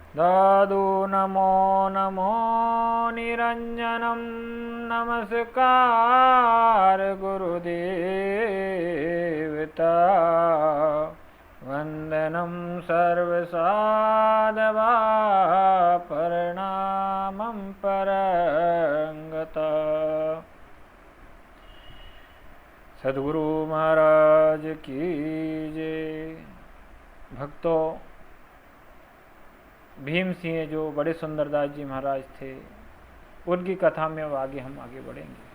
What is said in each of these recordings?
दादु नमो नमो निरञ्जनं नमस्कार गुरुदेवता वन्दनं सर्वसाधवा प्रणामं परंगता। सद्गुरु महाराज की जय। भक्तों, भीम सिंह जो बड़े सुंदरदास जी महाराज थे, उनकी कथा में अब हम आगे बढ़ेंगे।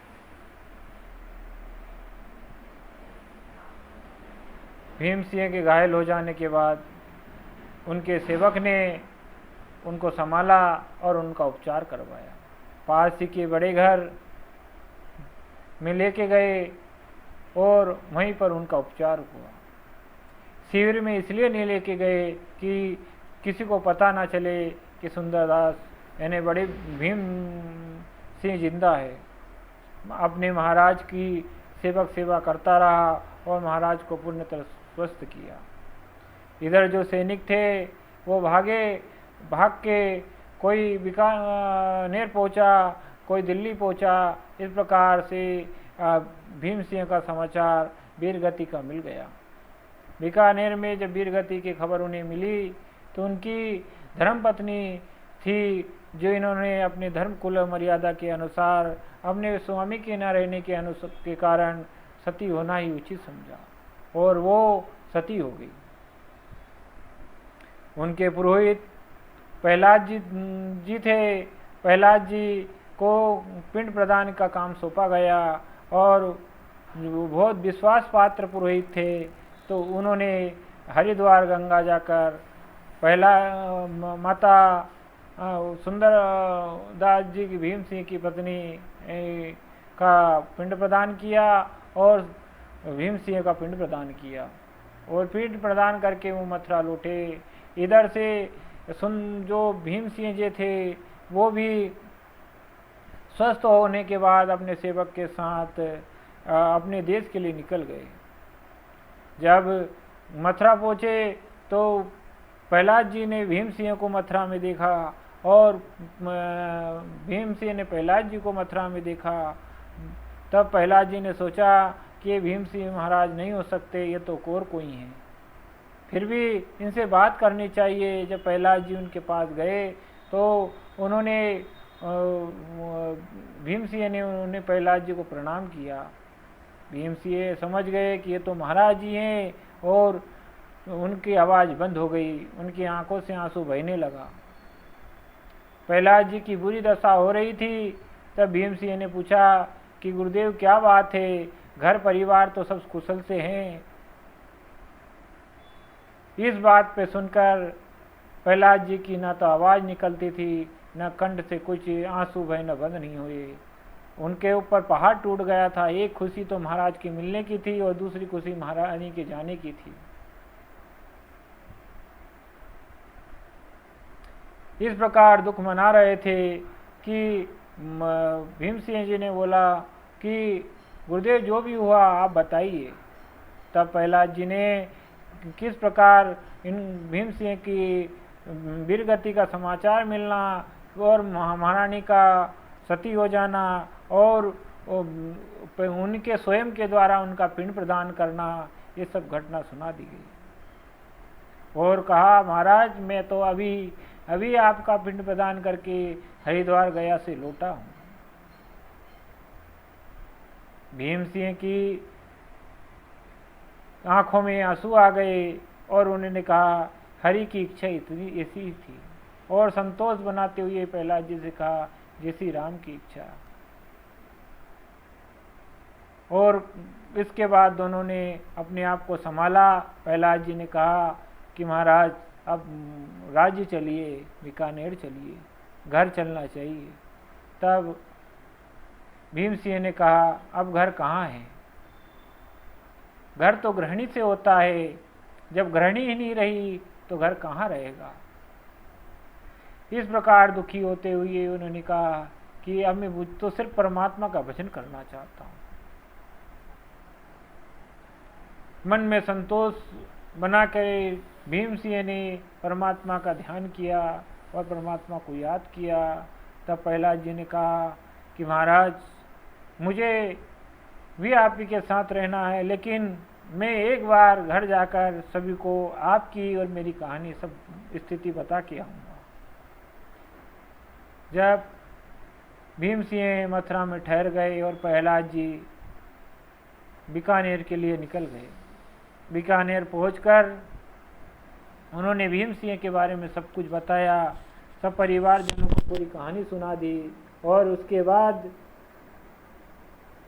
भीम सिंह के घायल हो जाने के बाद उनके सेवक ने उनको संभाला और उनका उपचार करवाया। पास ही के बड़े घर में लेके गए और वहीं पर उनका उपचार हुआ। शिविर में इसलिए नहीं लेके गए कि किसी को पता ना चले कि सुंदरदास यानी बड़े भीम सिंह जिंदा है। अपने महाराज की सेवा करता रहा और महाराज को पूर्णतः स्वस्थ किया। इधर जो सैनिक थे वो भाग के कोई बीकानेर पहुंचा, कोई दिल्ली पहुंचा। इस प्रकार से भीम सिंह का समाचार वीरगति का मिल गया। बीकानेर में जब वीरगति की खबर उन्हें मिली तो उनकी धर्मपत्नी थी, जो इन्होंने अपने धर्म कुल मर्यादा के अनुसार अपने स्वामी के न रहने के कारण सती होना ही उचित समझा और वो सती हो गई। उनके पुरोहित प्रहलाद जी थे। प्रहलाद जी को पिंड प्रदान का काम सौंपा गया और बहुत विश्वास पात्र पुरोहित थे, तो उन्होंने हरिद्वार गंगा जाकर पहला माता सुंदर दास जी की, भीम सिंह की पत्नी का पिंड प्रदान किया और भीम सिंह का पिंड प्रदान किया और पिंड प्रदान करके वो मथुरा लौटे। इधर से जो भीम सिंह जी थे वो भी स्वस्थ होने के बाद अपने सेवक के साथ अपने देश के लिए निकल गए। जब मथुरा पहुँचे तो प्रहलाद जी ने भीम सिंह को मथुरा में देखा और भीम सिंह ने प्रहलाद जी को मथुरा में देखा। तब प्रहलाद जी ने सोचा कि ये भीम सिंह महाराज नहीं हो सकते, ये तो और कोई हैं, फिर भी इनसे बात करनी चाहिए। जब प्रहलाद जी उनके पास गए तो उन्होंने भीम सिंह ने उन्होंने प्रहलाद जी को प्रणाम किया। भीम सिंह समझ गए कि ये तो महाराज जी हैं और उनकी आवाज़ बंद हो गई, उनकी आंखों से आंसू बहने लगा। प्रहलाद जी की बुरी दशा हो रही थी। तब भीम सिंह ने पूछा कि गुरुदेव क्या बात है, घर परिवार तो सब कुशल से हैं। इस बात पे सुनकर प्रहलाद जी की न तो आवाज़ निकलती थी, न कंठ से कुछ आंसू बहना बंद नहीं हुए। उनके ऊपर पहाड़ टूट गया था। एक खुशी तो महाराज के मिलने की थी और दूसरी खुशी महारानी के जाने की थी। इस प्रकार दुख मना रहे थे कि भीम सिंह जी ने बोला कि गुरुदेव जो भी हुआ आप बताइए। तब प्रहलाद जी ने किस प्रकार इन भीम सिंह की वीरगति का समाचार मिलना और महारानी का सती हो जाना और उनके स्वयं के द्वारा उनका पिंड प्रदान करना, ये सब घटना सुना दी गई और कहा महाराज मैं तो अभी आपका पिंड प्रदान करके हरिद्वार गया से लौटा हूँ। भीम सिंह की आंखों में आंसू आ गए और उन्होंने कहा हरि की इच्छा इतनी ऐसी थी और संतोष बनाते हुए प्रहलाद जी से कहा जैसी राम की इच्छा। और इसके बाद दोनों ने अपने आप को संभाला। प्रहलाद जी ने कहा कि महाराज अब राज्य चलिए, बीकानेर चलिए, घर चलना चाहिए। तब भीम सिंह ने कहा अब घर कहाँ है, घर तो गृहिणी से होता है, जब गृहिणी ही नहीं रही तो घर कहाँ रहेगा। इस प्रकार दुखी होते हुए उन्होंने कहा कि अब मैं तो सिर्फ परमात्मा का भजन करना चाहता हूँ। मन में संतोष बना कर भीम सिंह ने परमात्मा का ध्यान किया और परमात्मा को याद किया। तब प्रहलाद जी ने कहा कि महाराज मुझे भी आप ही के साथ रहना है, लेकिन मैं एक बार घर जाकर सभी को आपकी और मेरी कहानी सब स्थिति बता के आऊँगा। जब भीम सिंह मथुरा में ठहर गए और प्रहलाद जी बीकानेर के लिए निकल गए। बीकानेर पहुंचकर उन्होंने भीम सिंह के बारे में सब कुछ बताया, सब परिवारजनों को पूरी कहानी सुना दी। और उसके बाद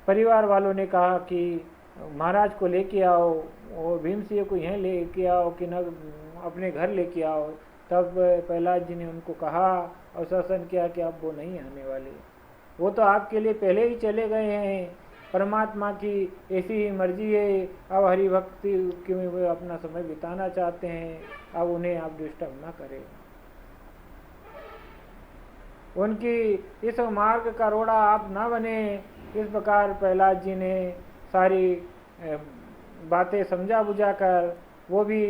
परिवार वालों ने कहा कि महाराज को लेके आओ और भीम सिंह को यहीं लेके आओ कि न अपने घर लेके आओ। तब प्रहलाद जी ने उनको कहा और शासन किया कि अब वो नहीं आने वाले, वो तो आपके लिए पहले ही चले गए हैं, परमात्मा की ऐसी ही मर्जी है। अब हरि भक्ति में वो अपना समय बिताना चाहते हैं, अब उन्हें आप डिस्टर्ब ना करें। उनकी इस मार्ग का रोड़ा आप ना बने। इस प्रकार प्रहलाद जी ने सारी बातें समझा बुझा कर वो भी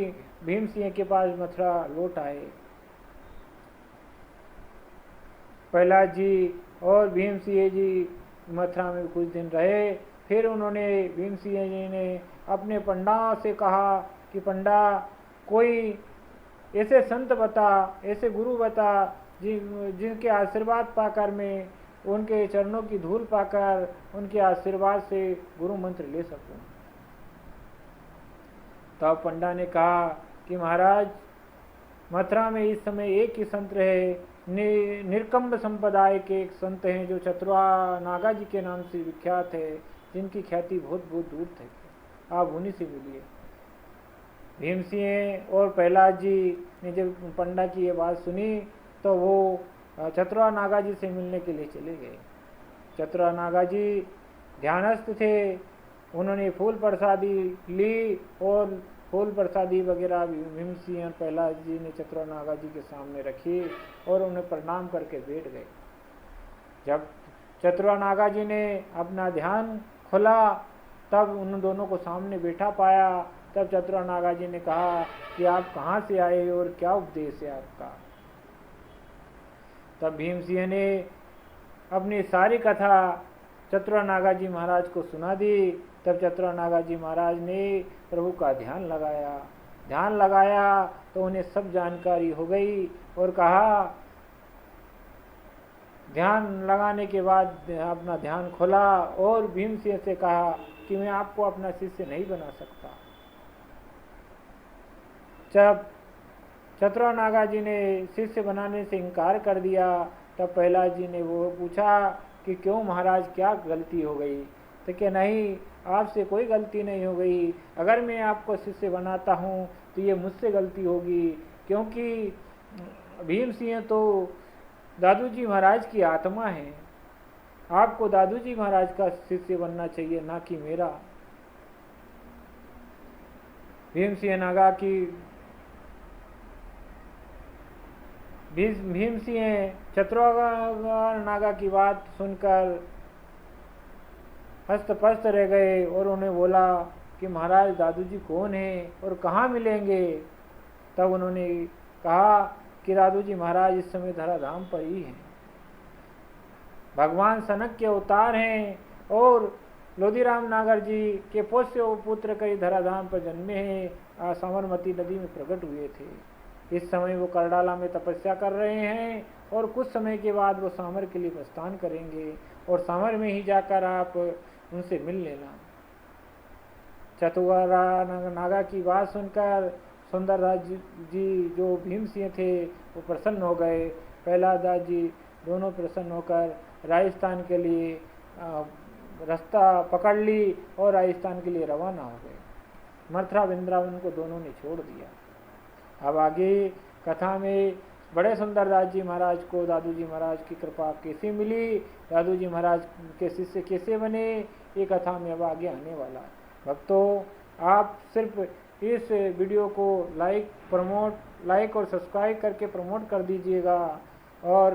भीम सिंह के पास मथुरा लौट आए। प्रहलाद जी और भीम सिंह जी मथुरा में कुछ दिन रहे। फिर उन्होंने भीम सिंह जी ने अपने पंडाओं से कहा कि पंडा कोई ऐसे संत बता, ऐसे गुरु बता जिनके आशीर्वाद पाकर मैं उनके चरणों की धूल पाकर उनके आशीर्वाद से गुरु मंत्र ले सकूं। तब पंडा ने कहा कि महाराज मथुरा में इस समय एक ही संत रहे, निरकंब संप्रदाय के एक संत हैं जो चतुरा नागा जी के नाम से विख्यात है, जिनकी ख्याति बहुत बहुत दूर तक, आप उन्हीं से मिलिए। भीम सिंह और प्रहलाद जी ने जब पंडा की ये बात सुनी तो वो चतुरा नागा जी से मिलने के लिए चले गए। चतुरा नागा जी ध्यानस्थ थे, उन्होंने फूल प्रसादी ली और फूल प्रसादी वगैरह भीम सिंह और प्रहलाद जी ने चतुरा नागा जी के सामने रखी और उन्हें प्रणाम करके बैठ गए। जब चतुरा नागा जी ने अपना ध्यान खोला तब उन दोनों को सामने बैठा पाया। तब चतुरा नागा जी ने कहा कि आप कहाँ से आए और क्या उपदेश है आपका। तब भीम सिंह ने अपनी सारी कथा चतुरा नागा जी महाराज को सुना दी। तब चतुरा नागा जी महाराज ने प्रभु का ध्यान लगाया तो उन्हें सब जानकारी हो गई और कहा, ध्यान लगाने के बाद अपना ध्यान खोला और भीम सिंह से कहा कि मैं आपको अपना शिष्य नहीं बना सकता। जब चतुरा नागा जी ने शिष्य बनाने से इनकार कर दिया तब प्रहलाद जी ने वो पूछा कि क्यों महाराज, क्या गलती हो गई। तो क्या नहीं, आपसे कोई गलती नहीं हो गई, अगर मैं आपको शिष्य बनाता हूँ तो ये मुझसे गलती होगी, क्योंकि भीम सिंह तो दादू जी महाराज की आत्मा है, आपको दादू जी महाराज का शिष्य बनना चाहिए, ना कि मेरा। भीम सिंह चतुरा नागा की बात सुनकर हस्तपस्त रह गए और उन्हें बोला कि महाराज दादू जी कौन है और कहाँ मिलेंगे। तब उन्होंने कहा कि दादू जी महाराज इस समय धराधाम पर ही हैं, भगवान सनक के अवतार हैं और लोधीराम नागर जी के पोष्य पुत्र कई धराधाम पर जन्मे हैं, साबरमती नदी में प्रकट हुए थे। इस समय वो करडाला में तपस्या कर रहे हैं और कुछ समय के बाद वो सामर के लिए प्रस्थान करेंगे और सामर में ही जाकर आप उनसे मिल लेना। चतुरा नागा की बात सुनकर सुंदरदास जी जो भीम सिंह थे वो प्रसन्न हो गए। प्रहलाद जी दोनों प्रसन्न होकर राजस्थान के लिए रास्ता पकड़ ली और राजस्थान के लिए रवाना हो गए। मथुरा वृंदावन को दोनों ने छोड़ दिया। अब आगे कथा में बड़े सुंदरदास जी महाराज को दादू जी महाराज की कृपा कैसे मिली, दादू जी महाराज के शिष्य कैसे बने, ये कथा में अब आगे आने वाला है। भक्तों, आप सिर्फ इस वीडियो को लाइक और सब्सक्राइब करके प्रमोट कर दीजिएगा और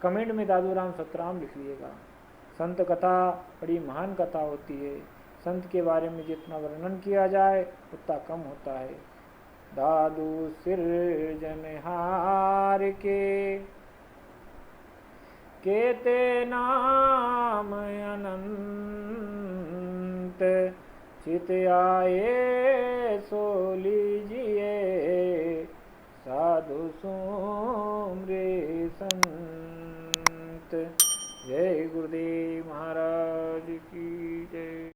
कमेंट में दादू राम सतराम लिखिएगा। संत कथा बड़ी महान कथा होती है, संत के बारे में जितना वर्णन किया जाए उतना कम होता है। दादू सिरजनहार के केते नाम अनंत चित आए सो लीजिए साधु सुमरे संत। जय गुरुदेव महाराज की जय।